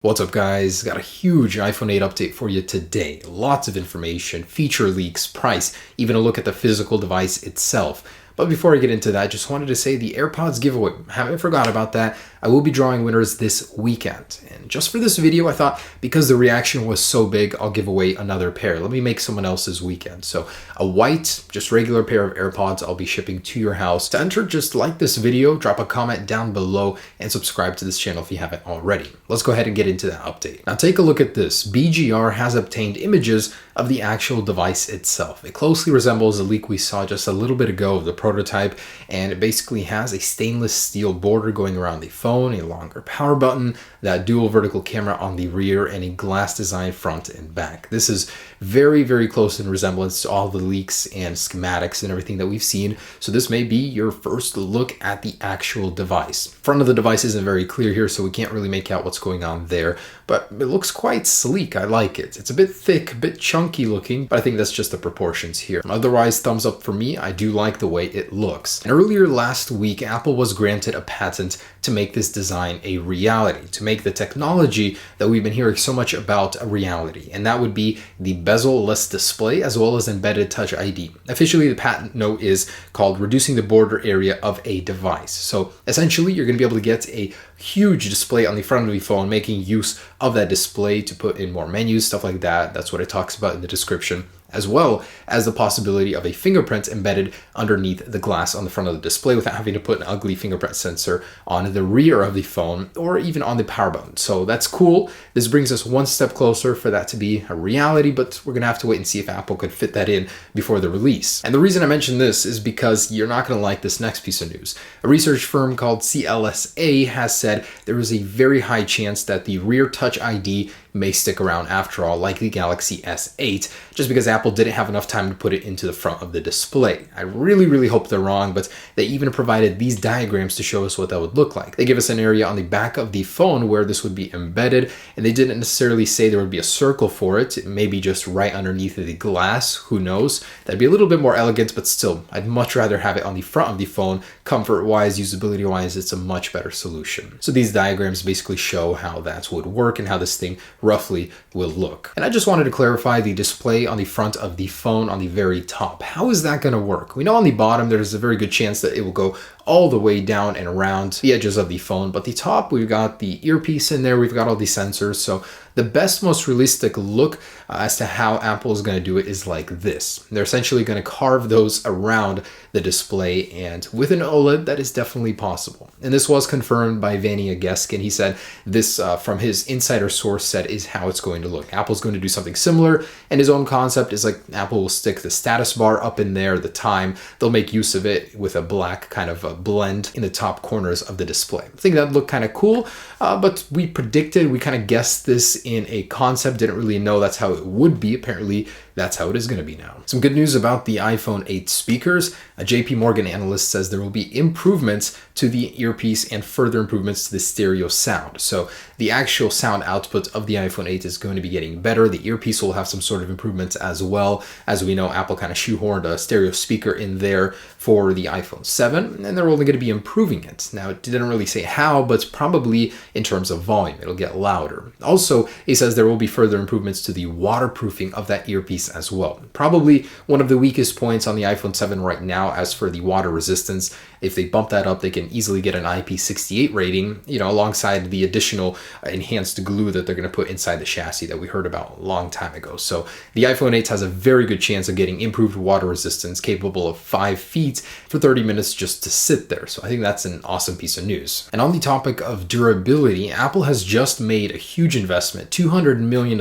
What's up guys, got a huge iPhone 8 update for you today. Lots of information, feature leaks, price, even a look at the physical device itself. But before I get into that, just wanted to say the AirPods giveaway, haven't forgot about that. I will be drawing winners this weekend. And just for this video, I thought because the reaction was so big, I'll give away another pair. Let me make someone else's weekend. So a white, just regular pair of AirPods I'll be shipping to your house. To enter, just like this video, drop a comment down below, and subscribe to this channel if you haven't already. Let's go ahead and get into that update. Now take a look at this. BGR has obtained images of the actual device itself. It closely resembles the leak we saw just a little bit ago of the prototype, and it basically has a stainless steel border going around the phone, a longer power button, that dual vertical camera on the rear, and a glass design front and back. This is very, very close in resemblance to all the leaks and schematics and everything that we've seen, so this may be your first look at the actual device. Front of the device isn't very clear here, so we can't really make out what's going on there, but it looks quite sleek. I like it. It's a bit thick, a bit chunky looking, but I think that's just the proportions here. Otherwise, thumbs up for me. I do like the way it looks. And earlier last week, Apple was granted a patent to make this design a reality, to make the technology that we've been hearing so much about a reality, and that would be the bezel-less display as well as embedded Touch ID. Officially, the patent note is called reducing the border area of a device. So essentially, you're going to be able to get a huge display on the front of the phone, making use of that display to put in more menus, stuff like that. That's what it talks about in the description, as well as the possibility of a fingerprint embedded underneath the glass on the front of the display without having to put an ugly fingerprint sensor on the rear of the phone or even on the power button. So that's cool. This brings us one step closer for that to be a reality, but we're gonna have to wait and see if Apple could fit that in before the release. And the reason I mention this is because you're not gonna like this next piece of news. A research firm called CLSA has said there is a very high chance that the rear Touch ID may stick around after all, like the Galaxy S8, just because Apple didn't have enough time to put it into the front of the display. I really hope they're wrong, but they even provided these diagrams to show us what that would look like. They give us an area on the back of the phone where this would be embedded, and they didn't necessarily say there would be a circle for it. It may be just right underneath the glass, who knows. That'd be a little bit more elegant, but still, I'd much rather have it on the front of the phone. Comfort-wise, usability-wise, it's a much better solution. So these diagrams basically show how that would work and how this thing roughly will look. And I just wanted to clarify the display on the front of the phone on the very top. How is that going to work? We know on the bottom there's a very good chance that it will go all the way down and around the edges of the phone, but the top, we've got the earpiece in there, we've got all the sensors, so the best, most realistic look as to how Apple is going to do it is like this. They're essentially going to carve those around the display, and with an OLED, that is definitely possible. And this was confirmed by Vania Geskin. He said this, from his insider source, said is how it's going to look. Apple's going to do something similar, and his own concept is like Apple will stick the status bar up in there, the time. They'll make use of it with a black kind of a blend in the top corners of the display. I think that looked kind of cool, but we kind of guessed this in a concept, didn't really know that's how it would be. Apparently, that's how it is going to be now. Some good news about the iPhone 8 speakers. A JP Morgan analyst says there will be improvements to the earpiece and further improvements to the stereo sound. So the actual sound output of the iPhone 8 is going to be getting better. The earpiece will have some sort of improvements as well. As we know, Apple kind of shoehorned a stereo speaker in there for the iPhone 7, and they're only going to be improving it. Now, it didn't really say how, but probably in terms of volume, it'll get louder. Also, he says there will be further improvements to the waterproofing of that earpiece as well. Probably one of the weakest points on the iPhone 7 right now as for the water resistance. If they bump that up, they can easily get an IP68 rating, alongside the additional enhanced glue that they're going to put inside the chassis that we heard about a long time ago. So the iPhone 8 has a very good chance of getting improved water resistance, capable of 5 feet for 30 minutes just to sit there. So I think that's an awesome piece of news. And on the topic of durability, Apple has just made a huge investment, $200 million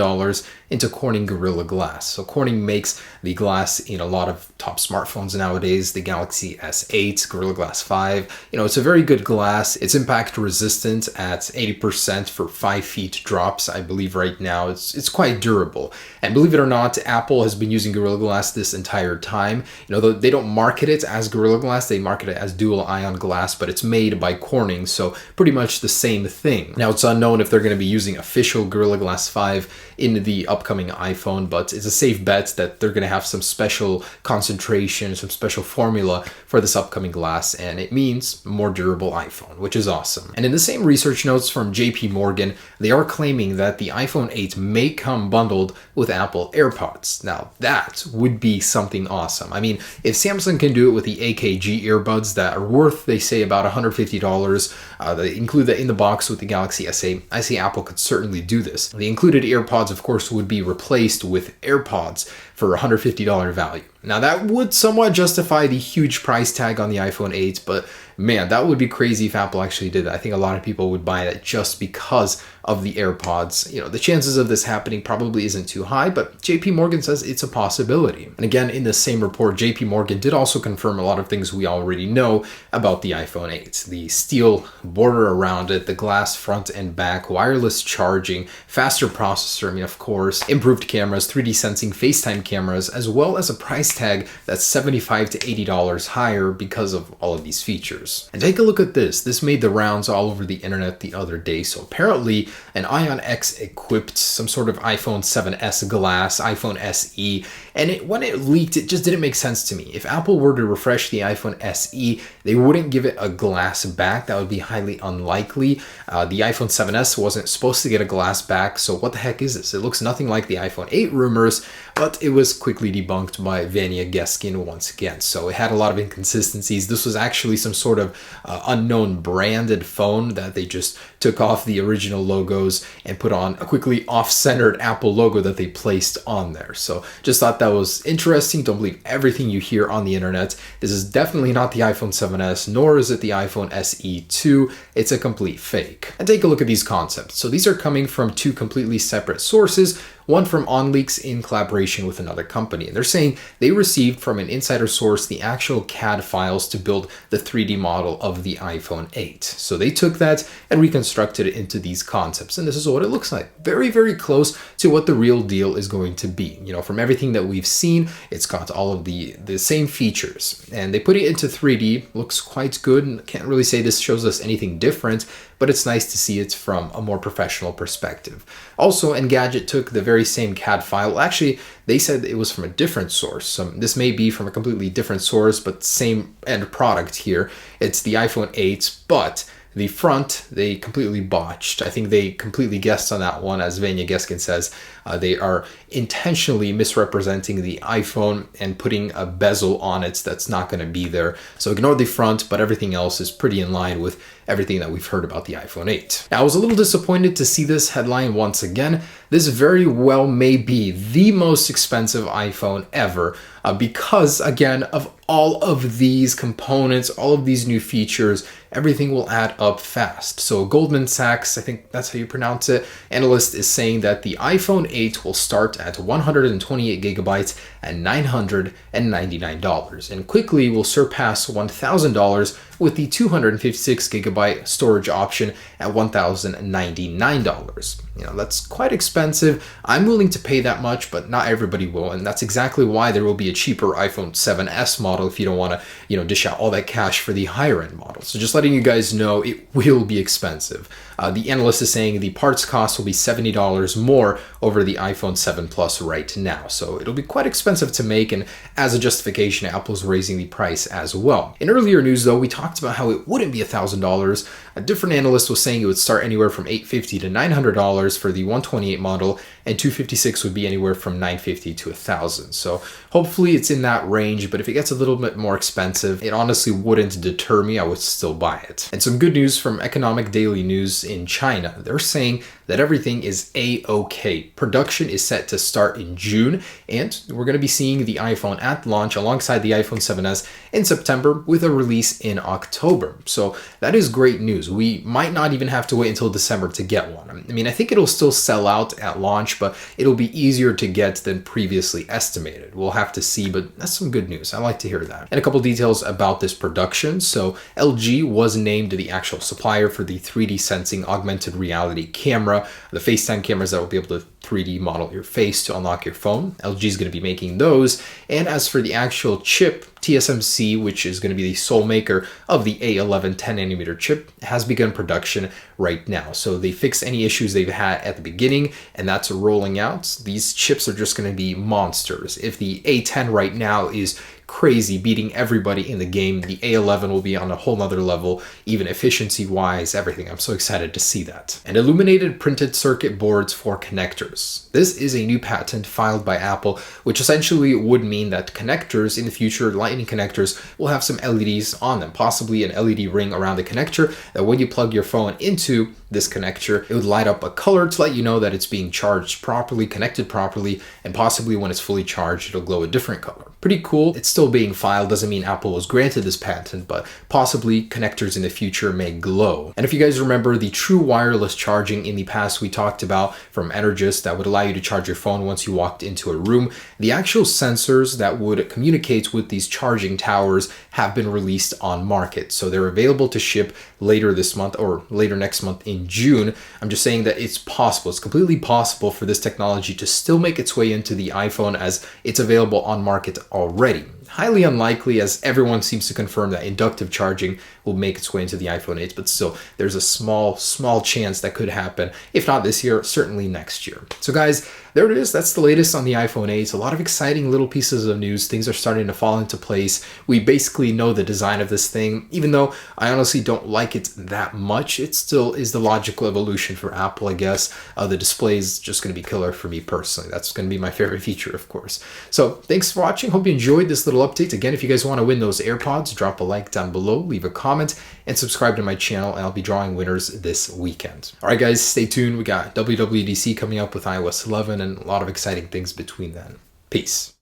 into Corning Gorilla Glass. So Corning makes the glass in a lot of top smartphones nowadays, the Galaxy S8, Gorilla Glass 5. It's a very good glass. It's impact resistant at 80% for 5 feet drops, I believe right now. It's quite durable. And believe it or not, Apple has been using Gorilla Glass this entire time. They don't market it as Gorilla Glass, they market it as dual ion glass, but it's made by Corning, so pretty much the same thing. Now, it's unknown if they're going to be using official Gorilla Glass 5 in the upcoming iPhone, but it's a safe bet that they're going to have some special concentration, some special formula for this upcoming glass, and it means more durable iPhone, which is awesome. And in the same research notes from JP Morgan, they are claiming that the iPhone 8 may come bundled with Apple AirPods. Now, that would be something awesome. I mean, if Samsung can do it with the AKG earbuds that are worth, they say, about $150, they include that in the box with the Galaxy S8, I see Apple could certainly do this. The included AirPods, of course, would be replaced with AirPods for a $150 value. Now, that would somewhat justify the huge price tag on the iPhone 8, but man, that would be crazy if Apple actually did that. I think a lot of people would buy that just because of the AirPods. You know, the chances of this happening probably isn't too high, but JP Morgan says it's a possibility. And again, in the same report, JP Morgan did also confirm a lot of things we already know about the iPhone 8. The steel border around it, the glass front and back, wireless charging, faster processor, I mean, of course, improved cameras, 3D sensing, FaceTime cameras, as well as a price tag that's $75 to $80 higher because of all of these features. And take a look at this. This made the rounds all over the internet the other day. So apparently an Ion X equipped some sort of iPhone 7s glass, iPhone SE, and when it leaked, it just didn't make sense to me. If Apple were to refresh the iPhone SE, they wouldn't give it a glass back. That would be highly unlikely. The iPhone 7s wasn't supposed to get a glass back, so what the heck is this? It looks nothing like the iPhone 8 rumors, but it was quickly debunked by Vanya Geskin once again. So it had a lot of inconsistencies. This was actually some sort of unknown branded phone that they just took off the original logos and put on a quickly off-centered Apple logo that they placed on there. So just thought that was interesting. Don't believe everything you hear on the internet. This is definitely not the iPhone 7s, nor is it the iPhone SE2. It's a complete fake. And take a look at these concepts. So these are coming from two completely separate sources, one from OnLeaks in collaboration with another company. And they're saying they received from an insider source the actual CAD files to build the 3D model of the iPhone 8. So they took that and reconstructed it into these concepts. And this is what it looks like. Very, very close to what the real deal is going to be. You know, from everything that we've seen, it's got all of the same features. And they put it into 3D, looks quite good. Can't really say this shows us anything different, but it's nice to see it from a more professional perspective. Also, Engadget took the very same CAD file. Actually, they said it was from a different source. So this may be from a completely different source, but same end product here. It's the iPhone 8, but the front, they completely botched. I think they completely guessed on that one. As Vanya Geskin says, they are intentionally misrepresenting the iPhone and putting a bezel on it that's not going to be there. So ignore the front, but everything else is pretty in line with everything that we've heard about the iPhone 8. Now, I was a little disappointed to see this headline once again. This very well may be the most expensive iPhone ever because, again, of all of these components, all of these new features, everything will add up fast. So Goldman Sachs, I think that's how you pronounce it, analyst is saying that the iPhone 8 will start at 128 gigabytes at $999 and quickly will surpass $1,000 with the 256 gigabyte storage option at $1,099. You know, that's quite expensive. I'm willing to pay that much, but not everybody will. And that's exactly why there will be a cheaper iPhone 7s model if you don't want to, dish out all that cash for the higher end model. So just letting you guys know, it will be expensive. The analyst is saying the parts cost will be $70 more over the iPhone 7 Plus right now. So it'll be quite expensive to make, and as a justification, Apple's raising the price as well. In earlier news, though, we talked about how it wouldn't be $1,000. A different analyst was saying it would start anywhere from $850 to $900 for the 128 model, and 256 would be anywhere from $950 to $1,000. So hopefully it's in that range, but if it gets a little bit more expensive, it honestly wouldn't deter me. I would still buy it. And some good news from Economic Daily News in China. They're saying that everything is A-OK. Production is set to start in June, and we're going to be seeing the iPhone at launch alongside the iPhone 7s in September with a release in October. So that is great news. We might not even have to wait until December to get one. I mean, I think it'll still sell out at launch, but it'll be easier to get than previously estimated. We'll have to see, but that's some good news. I like to hear that. And a couple details about this production. So LG was named the actual supplier for the 3D sensing augmented reality camera camera, the FaceTime cameras that will be able to 3D model your face to unlock your phone. LG is going to be making those. And as for the actual chip, TSMC, which is going to be the sole maker of the A11 10nm chip, has begun production right now. So they fixed any issues they've had at the beginning, and that's rolling out. These chips are just going to be monsters. If the A10 right now is crazy, beating everybody in the game, the A11 will be on a whole nother level, even efficiency wise, everything. I'm so excited to see that. And illuminated printed circuit boards for connectors. This is a new patent filed by Apple, which essentially would mean that connectors in the future, lightning connectors, will have some LEDs on them, possibly an LED ring around the connector that when you plug your phone into this connector, it would light up a color to let you know that it's being charged properly, connected properly, and possibly when it's fully charged, it'll glow a different color. Pretty cool. It's still being filed, doesn't mean Apple was granted this patent, but possibly connectors in the future may glow. And if you guys remember the true wireless charging in the past we talked about from Energis that would allow you to charge your phone once you walked into a room, the actual sensors that would communicate with these charging towers have been released on market. So they're available to ship later this month or later next month in June. I'm just saying that it's possible. It's completely possible for this technology to still make its way into the iPhone as it's available on market already. Highly unlikely, as everyone seems to confirm that inductive charging will make its way into the iPhone 8, but still, there's a small chance that could happen. If not this year, certainly next year. So guys, there it is. That's the latest on the iPhone 8. A lot of exciting little pieces of news. Things are starting to fall into place. We basically know the design of this thing. Even though I honestly don't like it that much, it still is the logical evolution for Apple, I guess. The display is just going to be killer for me personally. That's going to be my favorite feature, of course. So thanks for watching. Hope you enjoyed this little update. Again, if you guys want to win those AirPods, drop a like down below, leave a comment, and subscribe to my channel, and I'll be drawing winners this weekend. All right, guys, stay tuned. We got WWDC coming up with iOS 11 and a lot of exciting things between then. Peace.